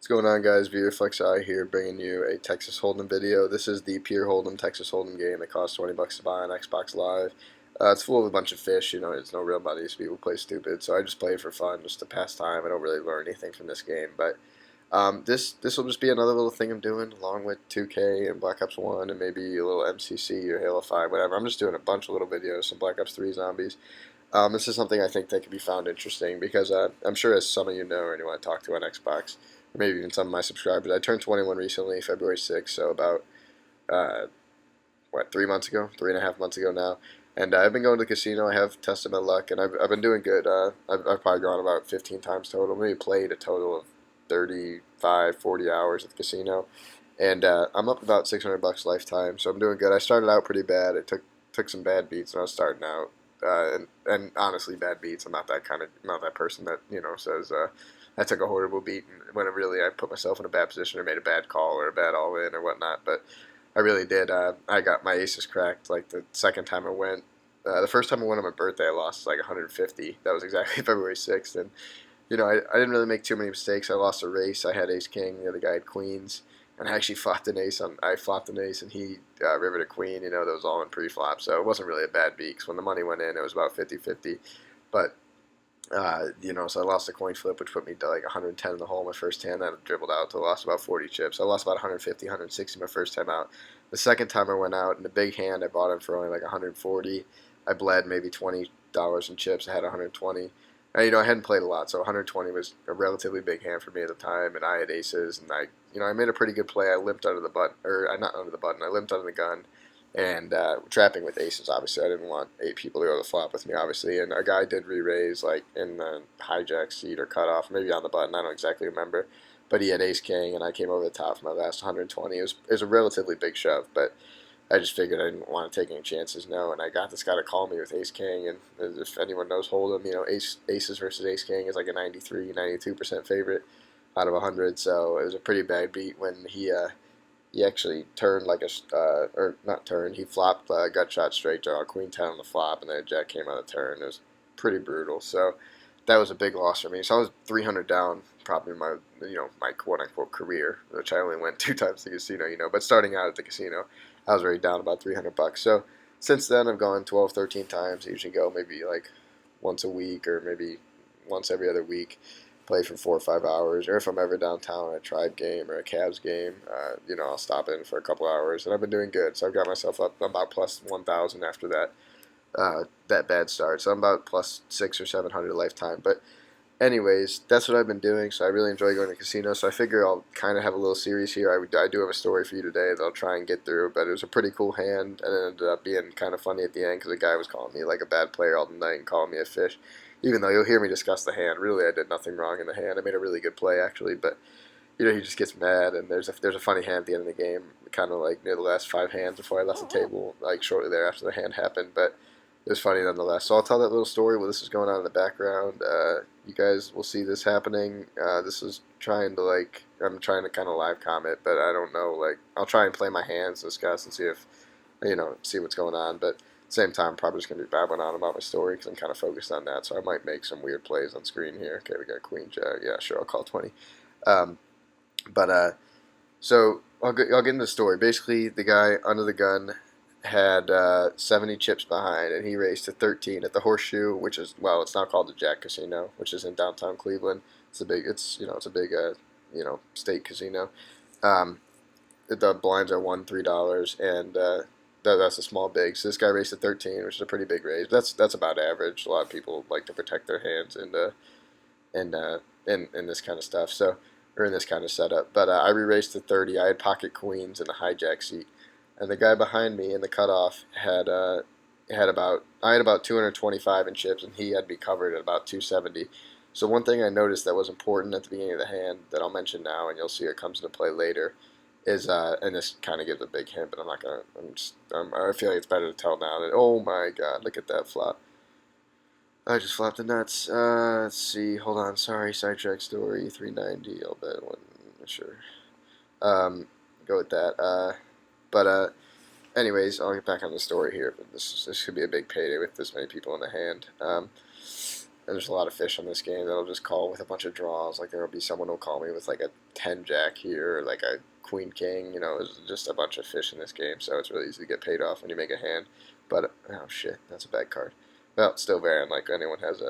What's going on, guys? VFlexI here, bringing you a Texas Hold'em video. This is the Pure Hold'em Texas Hold'em game that costs $20 to buy on Xbox Live. It's full of a bunch of fish, it's no real money, so people play stupid. So I just play it for fun, just to pass time. I don't really learn anything from this game, but this will just be another little thing I'm doing, along with 2K and Black Ops 1 and maybe a little MCC or Halo 5, whatever. I'm just doing a bunch of little videos, some Black Ops 3 zombies. This is something I think that could be found interesting because I'm sure, as some of you know or anyone I talk to on Xbox, or maybe even some of my subscribers, I turned 21 recently, February 6th, so about, uh, 3 months ago, 3.5 months ago now. And I've been going to the casino. I have tested my luck, and I've been doing good. I've probably gone about 15 times total. Maybe played a total of 35, 40 hours at the casino. And I'm up about $600 lifetime, so I'm doing good. I started out pretty bad. It took some bad beats when I was starting out. And honestly, bad beats. I'm not that person that says I took a horrible beat when really I put myself in a bad position or made a bad call or a bad all in or whatnot. But I really did. I got my aces cracked like the second time I went. The first time I went on my birthday, I lost like 150. That was exactly February 6th, and I didn't really make too many mistakes. I lost a race. I had ace king. The other guy had queens. And I actually flopped an ace. I flopped an ace, and he rivered a queen. That was all in pre-flop, so it wasn't really a bad beat. Because when the money went in, it was about 50-50. But so I lost a coin flip, which put me to like 110 in the hole my first hand. Then I dribbled out to lost about 40 chips. I lost about 150, 160 my first time out. The second time I went out in the big hand, I bought him for only like 140. I bled maybe $20 in chips. I had 120. I hadn't played a lot, so 120 was a relatively big hand for me at the time, and I had aces, and I made a pretty good play. I limped under the button, or not under the button. I limped under the gun, and trapping with aces. Obviously, I didn't want 8 people to go to the flop with me, obviously, and a guy did re-raise like in the hijack seat or cutoff, maybe on the button. I don't exactly remember, but he had ace king, and I came over the top for my last 120. It was a relatively big shove, but I just figured I didn't want to take any chances, no, and I got this guy to call me with ace king, and if anyone knows Hold'em, aces versus ace king is like a 93, 92% favorite out of 100, so it was a pretty bad beat when he actually turned like or not turned, he flopped gut shot straight draw, queen 10 on the flop, and then jack came on the turn. It was pretty brutal, so that was a big loss for me. So I was 300 down, probably in my quote unquote career, which I only went 2 times to the casino, but starting out at the casino, I was already down about $300. So since then, I've gone 12, 13 times. I usually go maybe like once a week or maybe once every other week. Play for 4 or 5 hours, or if I'm ever downtown at a Tribe game or a Cavs game, I'll stop in for a couple hours, and I've been doing good. So I've got myself up about plus 1,000 after that bad start. So I'm about plus 600 or 700 lifetime. But anyways, that's what I've been doing, so I really enjoy going to the casino, so I figure I'll kind of have a little series here. I do have a story for you today that I'll try and get through, but it was a pretty cool hand, and it ended up being kind of funny at the end because the guy was calling me like a bad player all the night and calling me a fish, even though you'll hear me discuss the hand. Really, I did nothing wrong in the hand. I made a really good play, actually, but he just gets mad, and there's a funny hand at the end of the game, kind of like near the last 5 hands before I left the table, like shortly there after the hand happened, but it was funny nonetheless. So I'll tell that little story while this is going on in the background. You guys will see this happening. This is I'm trying to kind of live comment, but I don't know, I'll try and play my hands, discuss, and see if, see what's going on. But at the same time, I'm probably just going to be babbling on about my story because I'm kind of focused on that. So I might make some weird plays on screen here. Okay, we got queen jack. Yeah, sure, I'll call 20. Um, so I'll get into the story. Basically, the guy under the gun had 70 chips behind, and he raised to 13 at the Horseshoe, which is, well, it's now called the Jack Casino, which is in downtown Cleveland. It's a big state casino. Um, the blinds are $1, $3, and that's a small big. So this guy raised to 13, which is a pretty big raise. That's about average. A lot of people like to protect their hands in this kind of stuff. So, or in this kind of setup. But I re-raised to 30. I had pocket queens in the hijack seat, and the guy behind me in the cutoff had about 225 in chips, and he had me covered at about 270. So one thing I noticed that was important at the beginning of the hand that I'll mention now, and you'll see it comes into play later, is and this kind of gives a big hint, but I'm not gonna. I feel like it's better to tell now that, oh my God, look at that flop. I just flopped the nuts. Let's see. Hold on. Sorry. Sidetrack story. 390. I'll bet one. Sure. Go with that. But anyways, I'll get back on the story here. But this could be a big payday with this many people in the hand. And there's a lot of fish on this game that'll just call with a bunch of draws. Like there'll be someone who'll call me with like a 10 jack here, or like a queen king. There's just a bunch of fish in this game, so it's really easy to get paid off when you make a hand. But oh shit, that's a bad card. Well, it's still very unlikely anyone has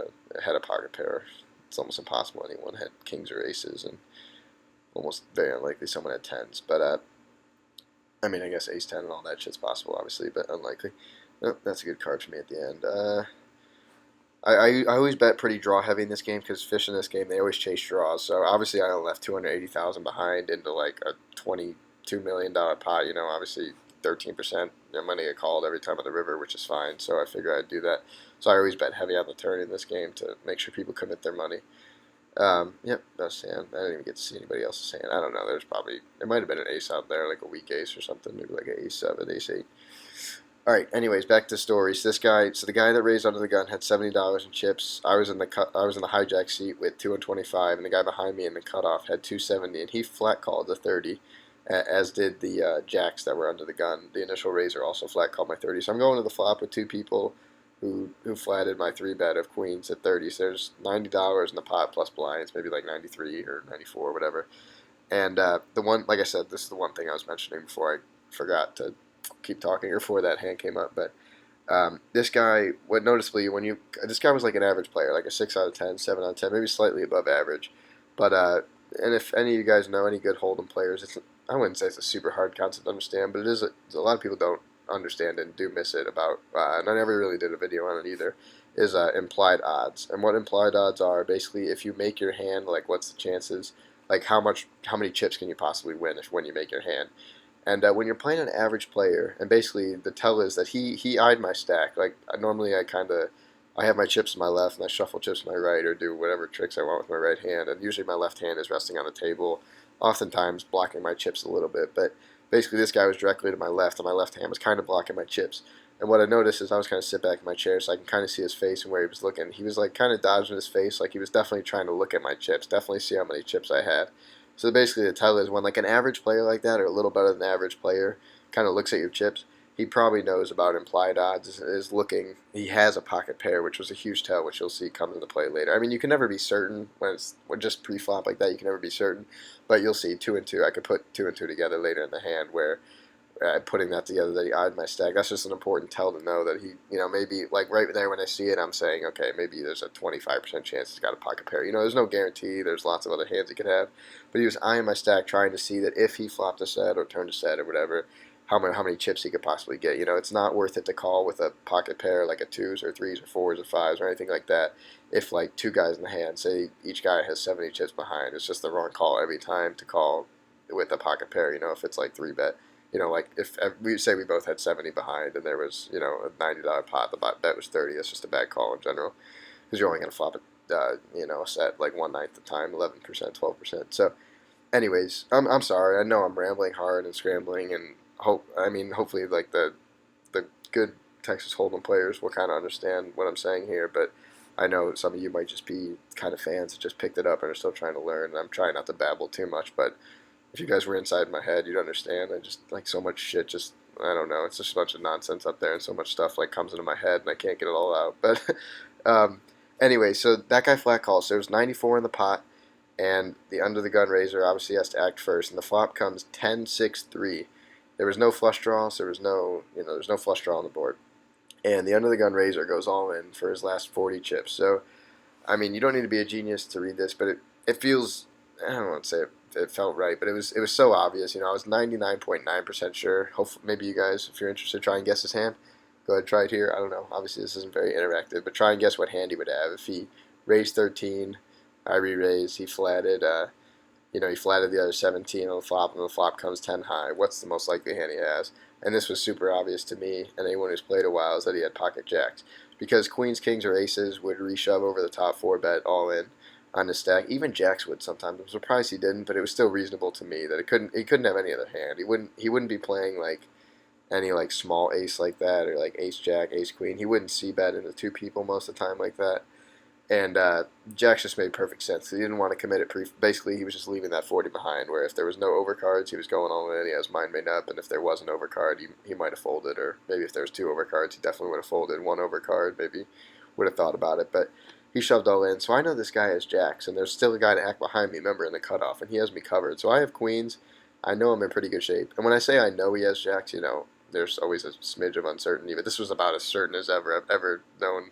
had a pocket pair. It's almost impossible anyone had kings or aces, and almost very unlikely someone had tens. But I mean, I guess ace ten and all that shit's possible, obviously, but unlikely. Oh, that's a good card for me at the end. I always bet pretty draw heavy in this game because fish in this game, they always chase draws. So obviously I only left 280,000 behind into like a $22 million pot. Obviously 13% their money get called every time on the river, which is fine. So I figure I'd do that. So I always bet heavy on the turn in this game to make sure people commit their money. Yep, that's hand. I didn't even get to see anybody else's hand. I don't know. There might have been an ace out there, like a weak ace or something, maybe like an ace 7, ace 8. All right. Anyways, back to stories. So the guy that raised under the gun had $70 in chips. I was in the hijack seat with 225, and the guy behind me in the cutoff had 270, and he flat called the 30, as did the jacks that were under the gun. The initial raiser also flat called my 30. So I'm going to the flop with two people who flatted my 3-bet of queens at 30. So there's $90 in the pot plus blinds, maybe like 93 or 94 or whatever. And the one, like I said, this is the one thing I was mentioning before I forgot to keep talking or before that hand came up. But this guy, this guy was like an average player, like a 6 out of 10, 7 out of 10, maybe slightly above average. But and if any of you guys know any good hold'em players, I wouldn't say it's a super hard concept to understand, but it is. A lot of people don't understand and do miss it about, and I never really did a video on it either, is implied odds. And what implied odds are, basically, if you make your hand, like what's the chances, like how many chips can you possibly win when you make your hand. And when you're playing an average player, and basically the tell is that he eyed my stack. Like normally I have my chips in my left and I shuffle chips in my right, or do whatever tricks I want with my right hand. And usually my left hand is resting on the table, oftentimes blocking my chips a little bit. But basically this guy was directly to my left, and my left hand was kind of blocking my chips. And what I noticed is I was kind of sit back in my chair so I can kind of see his face and where he was looking. He was like kind of dodging his face, like he was definitely trying to look at my chips, definitely see how many chips I had. So basically the tell is when like an average player like that, or a little better than an average player, kind of looks at your chips, he probably knows about implied odds, is looking, he has a pocket pair, which was a huge tell, which you'll see comes into play later. I mean, you can never be certain when just pre-flop like that, you can never be certain, but you'll see 2 and 2, I could put 2 and 2 together later in the hand where putting that together that he eyed my stack. That's just an important tell to know that he, maybe like right there when I see it, I'm saying, okay, maybe there's a 25% chance he's got a pocket pair. There's no guarantee. There's lots of other hands he could have, but he was eyeing my stack, trying to see that if he flopped a set or turned a set or whatever, how many chips he could possibly get. It's not worth it to call with a pocket pair like a 2s or 3s or 4s or 5s or anything like that. If like 2 guys in the hand, say each guy has 70 chips behind, it's just the wrong call every time to call with a pocket pair. If it's like 3-bet. Like if we say we both had 70 behind and there was, a $90 pot, the bet was 30. That's just a bad call in general because you're only going to flop it, a set like 1/9 the time, 11%, 12%. So, anyways, I'm sorry. I know I'm rambling hard and scrambling, and hopefully like the good Texas Hold'em players will kind of understand what I'm saying here, but I know some of you might just be kind of fans that just picked it up and are still trying to learn, and I'm trying not to babble too much, but if you guys were inside my head, you'd understand. I just, like, so much shit I don't know, it's just a bunch of nonsense up there, and so much stuff, like, comes into my head, and I can't get it all out. But, anyway, so that guy flat calls. So there was 94 in the pot, and the under the gun raiser obviously has to act first, and the flop comes 10-6-3. There was no flush draw, so there's no flush draw on the board. And the under the gun raiser goes all in for his last 40 chips. So, I mean, you don't need to be a genius to read this, but it feels, I don't want to say it felt right, but it was so obvious. I was 99.9% sure. Hopefully, maybe you guys, if you're interested, try and guess his hand. Go ahead, try it here. I don't know. Obviously, this isn't very interactive, but try and guess what hand he would have. If he raised 13, I re-raised, he flatted, he flatted the other 17 on the flop, and the flop comes 10 high. What's the most likely hand he has? And this was super obvious to me and anyone who's played a while, is that he had pocket jacks. Because queens, kings, or aces would reshove over the top 4-bet all in on the stack. Even jacks would sometimes. I'm surprised he didn't, but it was still reasonable to me that he couldn't have any other hand. He wouldn't be playing like any like small ace like that, or like ace jack, ace queen. He wouldn't see bet into 2 people most of the time like that. And jacks just made perfect sense. He didn't want to commit it basically he was just leaving that 40 behind, where if there was no overcards, he was going all in, he has mind made up, and if there was an overcard, he might have folded, or maybe if there was 2 overcards, he definitely would have folded. 1 overcard, maybe would have thought about it, but he shoved all in. So I know this guy has jacks, and there's still a guy to act behind me, remember, in the cutoff, and he has me covered. So I have queens. I know I'm in pretty good shape. And when I say I know he has jacks, there's always a smidge of uncertainty, but this was about as certain as I've ever known,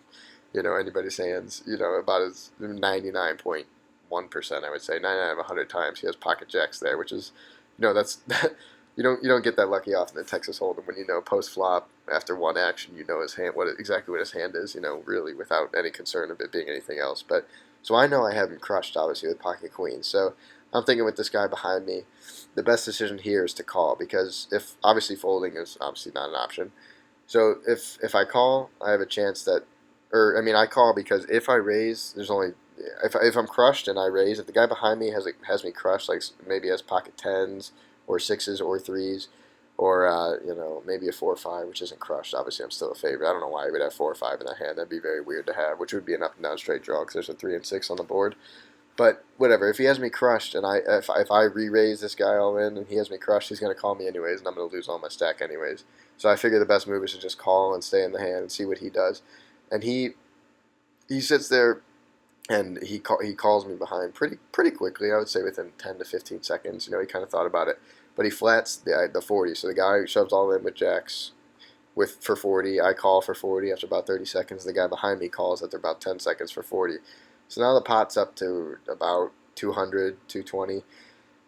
anybody's hands, about as 99.1%, I would say, 99 out of 100 times he has pocket jacks there, which is, that's you don't get that lucky often in Texas Hold'em when post flop after one action his hand exactly what his hand is, really without any concern of it being anything else. But so I know I have him crushed obviously with pocket queens. So I'm thinking with this guy behind me, the best decision here is to call, because if obviously folding is obviously not an option. So if I call, I have a chance that, or I mean I call because if I raise, there's only if I'm crushed and I raise, if the guy behind me has me crushed, like maybe has pocket tens or sixes or threes, or maybe a 4 or 5, which isn't crushed. Obviously, I'm still a favorite. I don't know why he would have 4 or 5 in that hand. That'd be very weird to have, which would be an up and down straight draw because there's a 3 and 6 on the board. But whatever, if he has me crushed and if I re-raise this guy all in and he has me crushed, he's gonna call me anyways, and I'm gonna lose all my stack anyways. So I figure the best move is to just call and stay in the hand and see what he does. And he sits there and he calls me behind pretty quickly. I would say within 10 to 15 seconds. He kind of thought about it, but he flats the 40. So the guy shoves all in with jacks for 40. I call for 40 after about 30 seconds. The guy behind me calls after about 10 seconds for 40. So now the pot's up to about 200, 220,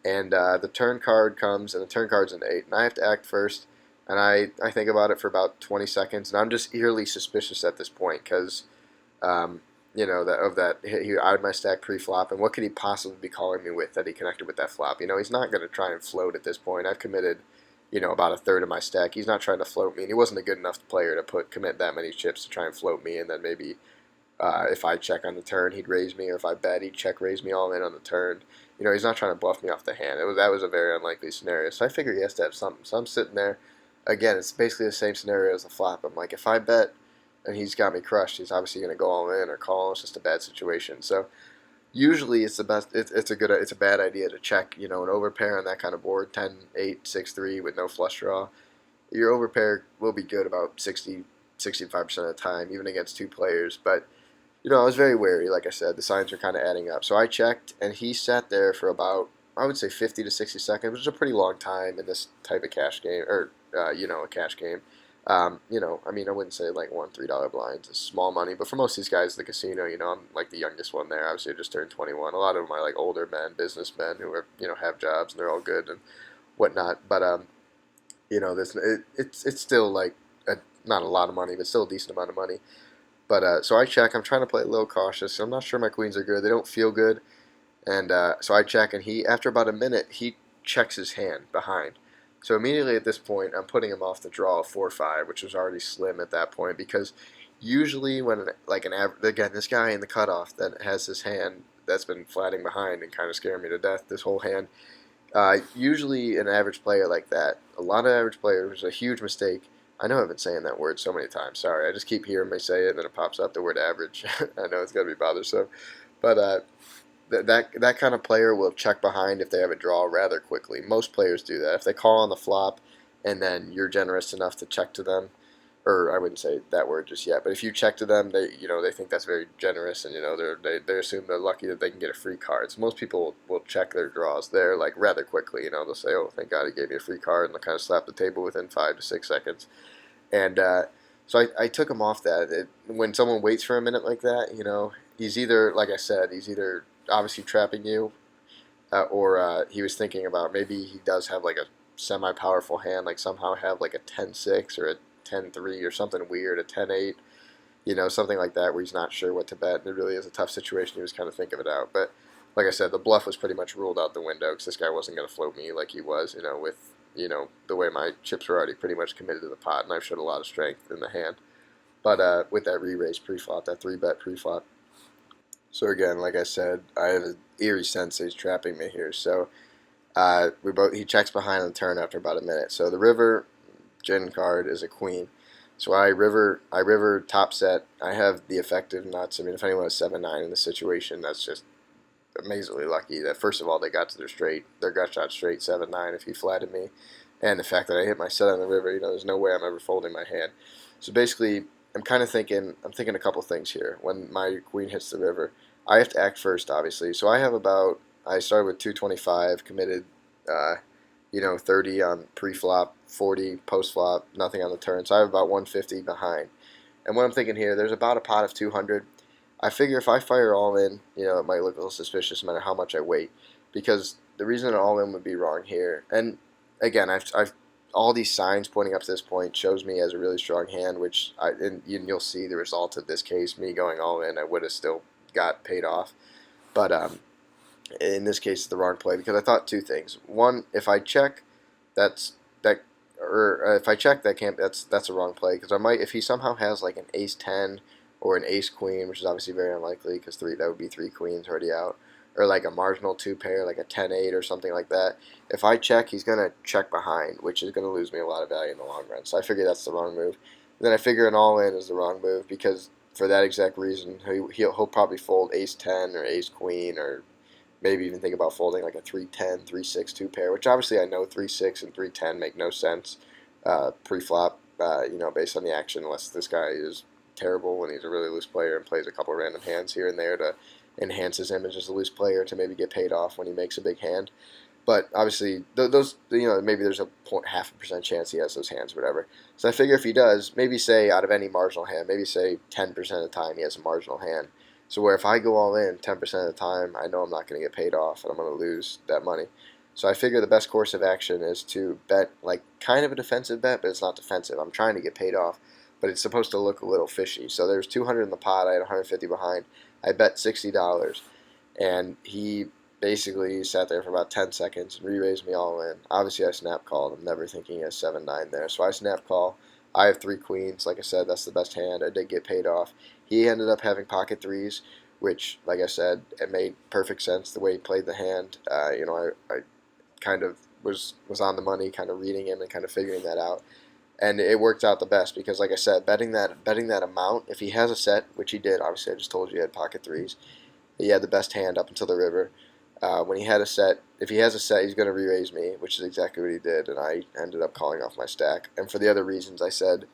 and the turn card comes, and the turn card's an 8, and I have to act first, and I think about it for about 20 seconds, and I'm just eerily suspicious at this point because, that he eyed my stack pre-flop, and what could he possibly be calling me with that he connected with that flop? He's not going to try and float at this point. I've committed, about a third of my stack. He's not trying to float me, and he wasn't a good enough player to commit that many chips to try and float me, and then maybe if I check on the turn, he'd raise me, or if I bet, he'd check raise me all in on the turn. He's not trying to bluff me off the hand. That was a very unlikely scenario. So I figure he has to have something. So I'm sitting there. Again, it's basically the same scenario as the flop. I'm like, if I bet and he's got me crushed, he's obviously going to go all in or call. It's just a bad situation. So usually it's the best. It's a bad idea to check. An overpair on that kind of board, 10-8, 6-3 with no flush draw. Your overpair will be good about 65% of the time, even against two players. But I was very wary. Like I said, the signs are kind of adding up. So I checked, and he sat there for about, I would say, 50 to 60 seconds, which is a pretty long time in this type of cash game, or a cash game. I wouldn't say like $1-3 blinds is small money, but for most of these guys in the casino, I'm like the youngest one there. Obviously, I just turned 21. A lot of them are like older men, businessmen who are have jobs and they're all good and whatnot. But it's still like not a lot of money, but still a decent amount of money. But so I check. I'm trying to play a little cautious. I'm not sure my queens are good. They don't feel good. And so I check, and after about a minute, he checks his hand behind. So immediately at this point, I'm putting him off the draw of 4-5, which was already slim at that point, because usually when again, this guy in the cutoff that has his hand that's been flatting behind and kind of scaring me to death, this whole hand, usually an average player like that, a lot of average players, which is a huge mistake. I know I've been saying that word so many times. Sorry, I just keep hearing me say it, and then it pops up the word average. I know it's gonna be bothersome, but that kind of player will check behind if they have a draw rather quickly. Most players do that. If they call on the flop, and then you're generous enough to check to them, or I wouldn't say that word just yet, but if you check to them, they think that's very generous, and they assume they're lucky that they can get a free card. So most people will check their draws there like rather quickly. They'll say, "Oh, thank God he gave me a free card," and they'll kind of slap the table within 5 to 6 seconds. And so I took him off that. When someone waits for a minute like that, he's either, like I said, he's either obviously trapping you, or he was thinking about maybe he does have like a semi-powerful hand, like somehow have like a 10-6 or a 10-3 or something weird, a 10-8, something like that where he's not sure what to bet. And it really is a tough situation. He was kind of thinking it out. But like I said, the bluff was pretty much ruled out the window because this guy wasn't going to float me like he was, with the way my chips were already pretty much committed to the pot, and I've showed a lot of strength in the hand. But with that re-raise pre-flop, that 3-bet pre-flop. So again, like I said, I have an eerie sense that he's trapping me here. So he checks behind on the turn after about a minute. So the river gin card is a queen. So I river top set. I have the effective nuts. I mean, if anyone has 7-9 in this situation, that's just amazingly lucky that first of all they got to their gut shot straight 7-9 if he flatted me, and the fact that I hit my set on the river, there's no way I'm ever folding my hand. So basically, I'm kind of thinking, I'm thinking a couple things here. When my queen hits the river, I have to act first, obviously. So I have about, I started with 225, committed, 30 on pre-flop, 40 post-flop, nothing on the turn. So I have about 150 behind. And what I'm thinking here, there's about a pot of 200. I figure if I fire all in, it might look a little suspicious no matter how much I wait. Because the reason an all in would be wrong here, and again, I've all these signs pointing up to this point shows me as a really strong hand, which and you'll see the result of this case, me going all in, I would have still got paid off. But in this case, it's the wrong play because I thought two things. One, if I check, that's that, or if I check that can't, that's a wrong play because I might if he somehow has like an ace 10 or an ace queen, which is obviously very unlikely because that would be three queens already out, or like a marginal two pair, like a 10-8 or something like that. If I check, he's gonna check behind, which is gonna lose me a lot of value in the long run. So I figure that's the wrong move. And then I figure an all in is the wrong move because for that exact reason, he'll probably fold ace 10 or ace queen or maybe even think about folding like a 3-10, 3-6 two pair, which obviously I know 3-6 and 3-10 make no sense pre-flop, based on the action, unless this guy is terrible and he's a really loose player and plays a couple random hands here and there to enhance his image as a loose player to maybe get paid off when he makes a big hand. But obviously, those maybe there's a 0.5% chance he has those hands, or whatever. So I figure if he does, maybe say out of any marginal hand, maybe say 10% of the time he has a marginal hand. So where if I go all in 10% of the time, I know I'm not going to get paid off and I'm going to lose that money. So I figure the best course of action is to bet like kind of a defensive bet, but it's not defensive. I'm trying to get paid off, but it's supposed to look a little fishy. So there's 200 in the pot. I had 150 behind. I bet $60, and he basically sat there for about 10 seconds and re-raised me all in. Obviously, I snap called. I'm never thinking he has 7-9 there. So I snap call. I have three queens. Like I said, that's the best hand. I did get paid off. He ended up having pocket threes, which, like I said, it made perfect sense the way he played the hand. I kind of was on the money, kind of reading him and kind of figuring that out. And it worked out the best because, like I said, betting that amount, if he has a set, which he did, obviously I just told you he had pocket threes, he had the best hand up until the river. When he had a set, if he has a set, he's going to re-raise me, which is exactly what he did, and I ended up calling off my stack. And for the other reasons I said,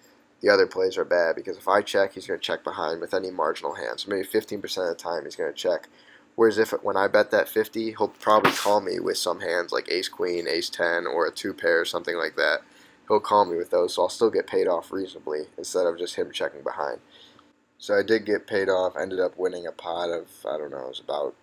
the other plays are bad because if I check, he's going to check behind with any marginal hand. So maybe 15% of the time he's going to check. Whereas when I bet that 50, he'll probably call me with some hands like ace queen, ace 10, or a two pair or something like that. He'll call me with those, so I'll still get paid off reasonably instead of just him checking behind. So I did get paid off. Ended up winning a pot of, I don't know, it was about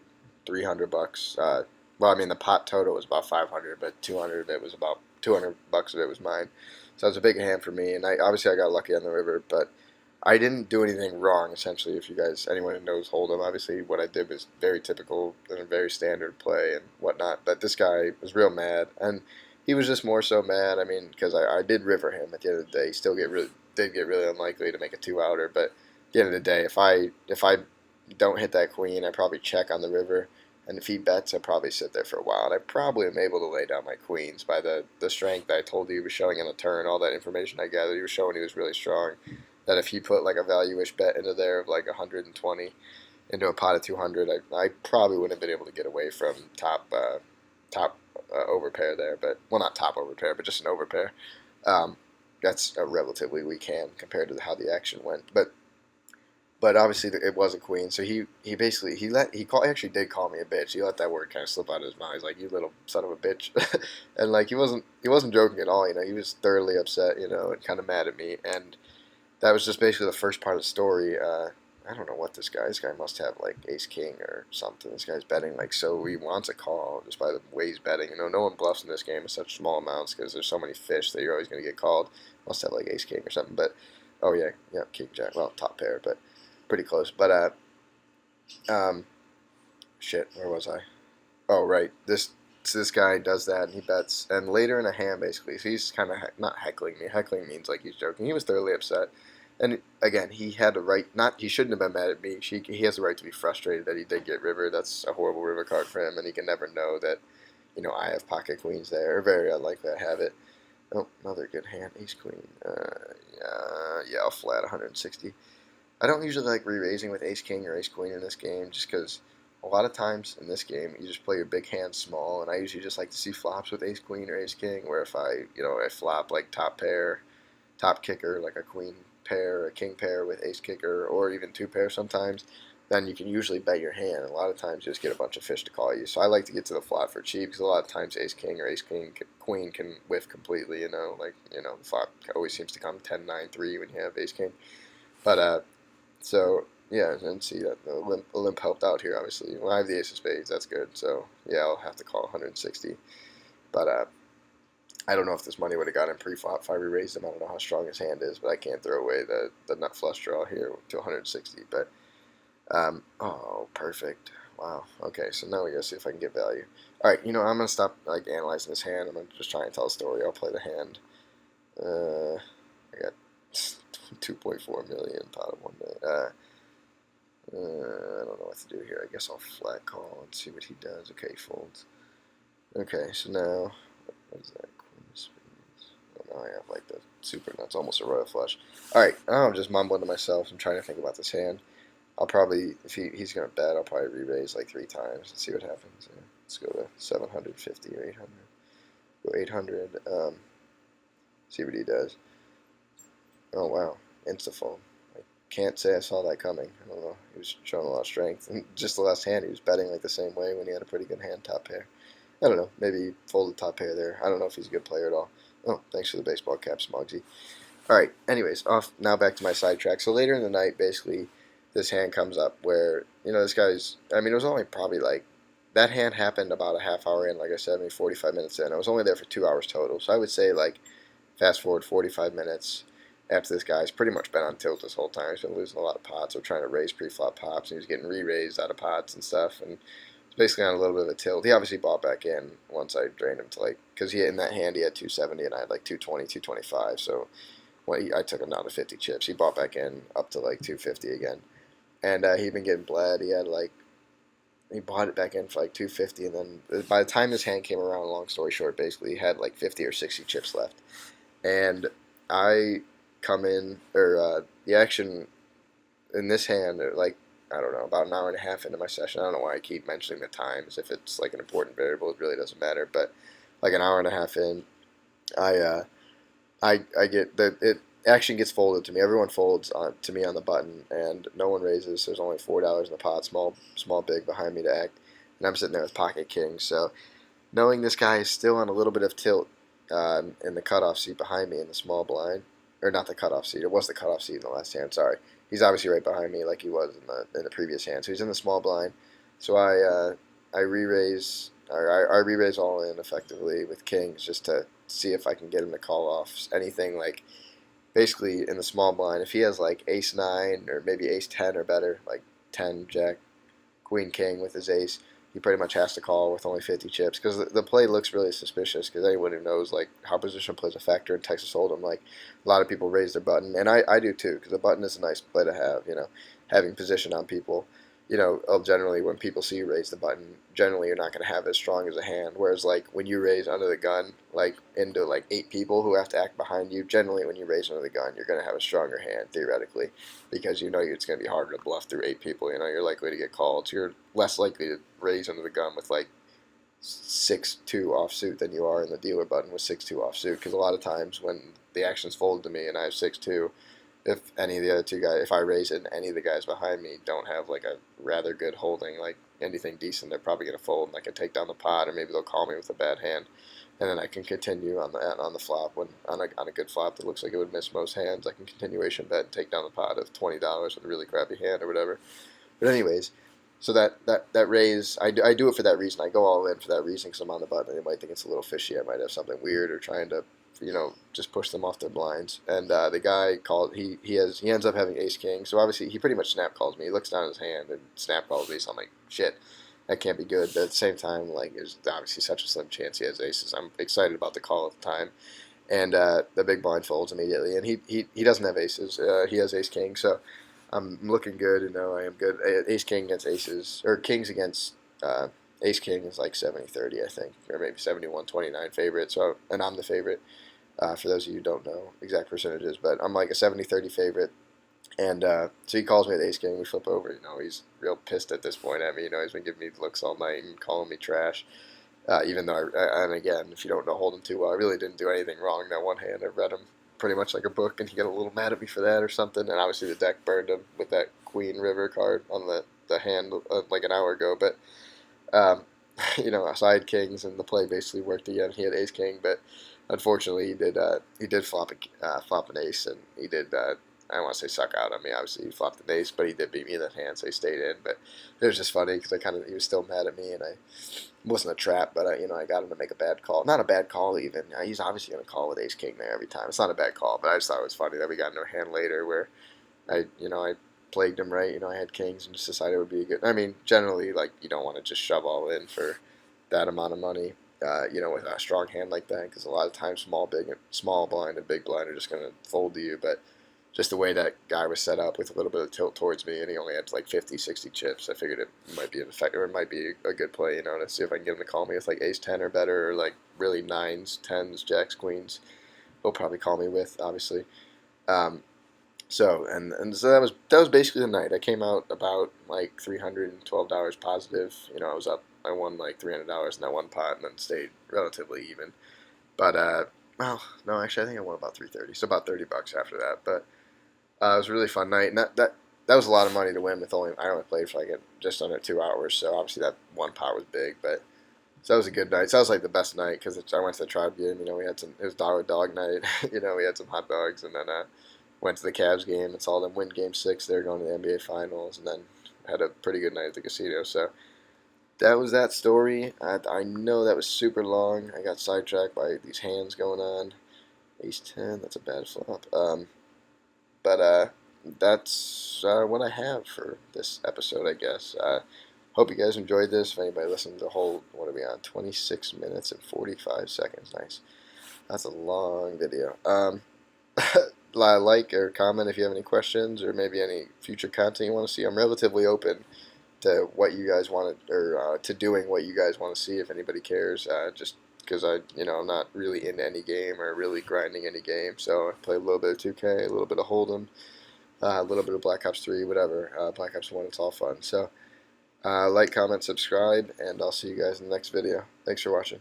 $300. Well, I mean the pot total was about 500, but 200 of it was about $200 of it was mine. So it was a big hand for me, and I got lucky on the river, but I didn't do anything wrong. Essentially, if you guys anyone who knows Hold'em, obviously what I did was very typical and a very standard play and whatnot. But this guy was real mad, and he was just more so mad. I mean, because I did river him at the end of the day. He still did get really unlikely to make a two outer, but at the end of the day, if I don't hit that queen, I probably check on the river. And if he bets, I probably sit there for a while. And I probably am able to lay down my queens by the strength I told you he was showing in the turn, all that information I gathered. He was showing he was really strong. That if he put like a value-ish bet into there of like 120 into a pot of 200, I probably wouldn't have been able to get away from top overpair there. But well, not top overpair, but just an overpair. That's a relatively weak hand compared to how the action went. But obviously it was a queen, so he basically actually did call me a bitch. He let that word kind of slip out of his mouth. He's like, "You little son of a bitch," and like he wasn't joking at all. He was thoroughly upset, and kind of mad at me. And that was just basically the first part of the story. I don't know what this guy. This guy must have like ace king or something. This guy's betting like so he wants a call just by the way he's betting. No one bluffs in this game in such small amounts because there's so many fish that you're always going to get called. Must have like ace king or something. But oh yeah, king jack. Well, top pair, but pretty close. But shit, where was I? Oh right, this guy does that and he bets, and later in a hand basically, so he's kind of not heckling me. Heckling means like he's joking. He was thoroughly upset, and again, he had the right. Not he shouldn't have been mad at me. He has the right to be frustrated that he did get river. That's a horrible river card for him, and he can never know that I have pocket queens there, or very unlikely I have it. Oh, another good hand, ace queen. I'll flat 160. I don't usually like re-raising with ace king or ace queen in this game just because a lot of times in this game you just play your big hand small, and I usually just like to see flops with ace queen or ace king where if I flop like top pair, top kicker like a queen pair, a king pair with ace kicker, or even two pair sometimes, then you can usually bet your hand. A lot of times you just get a bunch of fish to call you. So I like to get to the flop for cheap because a lot of times ace king or ace king queen can whiff completely. The flop always seems to come 10-9-3 when you have ace king. But so yeah, and see that the limp helped out here. Obviously, well, I have the ace of spades. That's good. So yeah, I'll have to call 160. But I don't know if this money would have got him pre-flop if I re-raised him. I don't know how strong his hand is, but I can't throw away the nut flush draw here to 160. But oh, perfect. Wow. Okay, so now we gotta see if I can get value. All right, I'm gonna stop analyzing this hand. I'm gonna just try and tell a story. I'll play the hand. I got 2.4 million pot of 1 million. I don't know what to do here. I guess I'll flat call and see what he does. Okay, he folds. Okay, so now what is that? Oh, now I have like the super nuts, almost a royal flush. All right, now I'm just mumbling to myself. I'm trying to think about this hand. I'll probably, if he's gonna bet, I'll probably re-raise like 3 times and see what happens. Yeah, let's go to 750 or 800. Go 800. See what he does. Oh wow, insta fold. I can't say I saw that coming. I don't know. He was showing a lot of strength. And just the last hand, he was betting like the same way when he had a pretty good hand, top pair. I don't know. Maybe he folded top pair there. I don't know if he's a good player at all. Oh, thanks for the baseball cap, Smugsy. All right. Anyways, off now back to my sidetrack. So later in the night, basically, this hand comes up where this guy's. I mean, it was only probably like that hand happened about a half hour in. Like I said, maybe 45 minutes in. I was only there for 2 hours total. So I would say like fast forward 45 minutes after this guy's pretty much been on tilt this whole time. He's been losing a lot of pots or trying to raise pre-flop pops, and he was getting re-raised out of pots and stuff, and he's basically on a little bit of a tilt. He obviously bought back in once I drained him to because in that hand he had 270 and I had like 220, 225, so I took him down to 50 chips. He bought back in up to like 250 again, and he'd been getting bled. He bought it back in for like 250, and then by the time this hand came around, long story short, basically he had like 50 or 60 chips left, and I come in, or the action in this hand, I don't know, about an hour and a half into my session. I don't know why I keep mentioning the time, as if it's like an important variable. It really doesn't matter. But like an hour and a half in, I get action gets folded to me. Everyone folds to me on the button, and no one raises. There's only $4 in the pot, small big behind me to act, and I'm sitting there with pocket kings. So knowing this guy is still on a little bit of tilt in the cutoff seat behind me in the small blind, or not the cutoff seat. It was the cutoff seat in the last hand. Sorry, he's obviously right behind me, like he was in the previous hand. So he's in the small blind. So I re-raise, or I re-raise all in effectively with kings just to see if I can get him to call off anything like basically in the small blind. If he has like ace 9 or maybe ace 10 or better, like 10 jack queen king with his ace, he pretty much has to call with only 50 chips, because the play looks really suspicious, because anyone who knows like how position plays a factor in Texas Hold'em, like a lot of people raise their button, and I do too, because the button is a nice play to have, having position on people. Generally when people see you raise the button, generally you're not going to have as strong as a hand, whereas like when you raise under the gun, like into like 8 people who have to act behind you, generally when you raise under the gun, you're going to have a stronger hand theoretically, because it's going to be harder to bluff through 8 people. You're likely to get called, so you're less likely to raise under the gun with like 6-2 offsuit than you are in the dealer button with 6-2 offsuit, because a lot of times when the action's folded to me and I have 6-2, if any of the other 2 guys, if I raise it and any of the guys behind me don't have like a rather good holding, like anything decent, they're probably going to fold, and I can take down the pot, or maybe they'll call me with a bad hand, and then I can continue on the flop, when on a good flop that looks like it would miss most hands, I can continuation bet and take down the pot of $20 with a really crappy hand or whatever. But anyways, so that raise, I do it for that reason. I go all in for that reason, because I'm on the button. They might think it's a little fishy. I might have something weird, or trying to, just push them off their blinds. And the guy called. He ends up having ace king. So obviously he pretty much snap calls me. He looks down at his hand and snap calls me. So I'm like, shit, that can't be good. But at the same time, like, there's obviously such a slim chance he has aces. I'm excited about the call at the time. And the big blind folds immediately. And he doesn't have aces. He has ace king. So I'm looking good, I am good. Ace king against aces, or kings against ace king is like 70-30, I think, or maybe 71-29 favorite. So, and I'm the favorite. For those of you who don't know exact percentages, but I'm like a 70-30 favorite. And so he calls me with ace king. We flip over. He's real pissed at this point at me. He's been giving me looks all night and calling me trash. Even though and again, if you don't know Hold'em too well, I really didn't do anything wrong that one hand. I've read him pretty much like a book, and he got a little mad at me for that or something. And obviously the deck burned him with that Queen River card on the hand like an hour ago. But um, so I had kings, and the play basically worked again. He had ace king, but unfortunately he did flop an ace, and he did. I don't want to say suck out on me. Obviously, he flopped an ace, but he did beat me in that hand, so he stayed in. But it was just funny because he was still mad at me, and I wasn't a trap, but I got him to make a bad call. Not a bad call even. He's obviously going to call with ace king there every time. It's not a bad call, but I just thought it was funny that we got into a hand later where I plagued him right. I had kings and just decided it would be a good. I mean, generally, like you don't want to just shove all in for that amount of money. With a strong hand like that, because a lot of times small blind and big blind are just going to fold to you. But just the way that guy was set up with a little bit of tilt towards me, and he only had like 50, 60 chips, I figured it might be an effect, or it might be a good play, to see if I can get him to call me with like ace 10 or better, or like really nines, tens, jacks, queens. He'll probably call me with, obviously. So that was basically the night. I came out about like $312 positive. I won like $300 in that one pot, and then stayed relatively even. But well, no, actually, I think I won about 330, so about $30 after that. But it was a really fun night, and that was a lot of money to win with I only played for like just under 2 hours, so obviously that one pot was big, but so that was a good night. So that was like the best night because I went to the Tribe game. We had it was dog night. We had some hot dogs, and then went to the Cavs game and saw them win Game 6. They're going to the NBA Finals, and then had a pretty good night at the casino. So that was that story. I know that was super long. I got sidetracked by these hands going on. Ace 10, that's a bad flop. But that's what I have for this episode, I guess. Hope you guys enjoyed this. If anybody listened to the whole, what are we on? 26 minutes and 45 seconds. Nice. That's a long video. Like or comment if you have any questions or maybe any future content you want to see. I'm relatively open to what you guys want or to doing what you guys want to see if anybody cares. Just because I'm not really into any game or really grinding any game. So I play a little bit of 2K, a little bit of Hold'em, a little bit of Black Ops 3, whatever. Black Ops 1, it's all fun. So like, comment, subscribe, and I'll see you guys in the next video. Thanks for watching.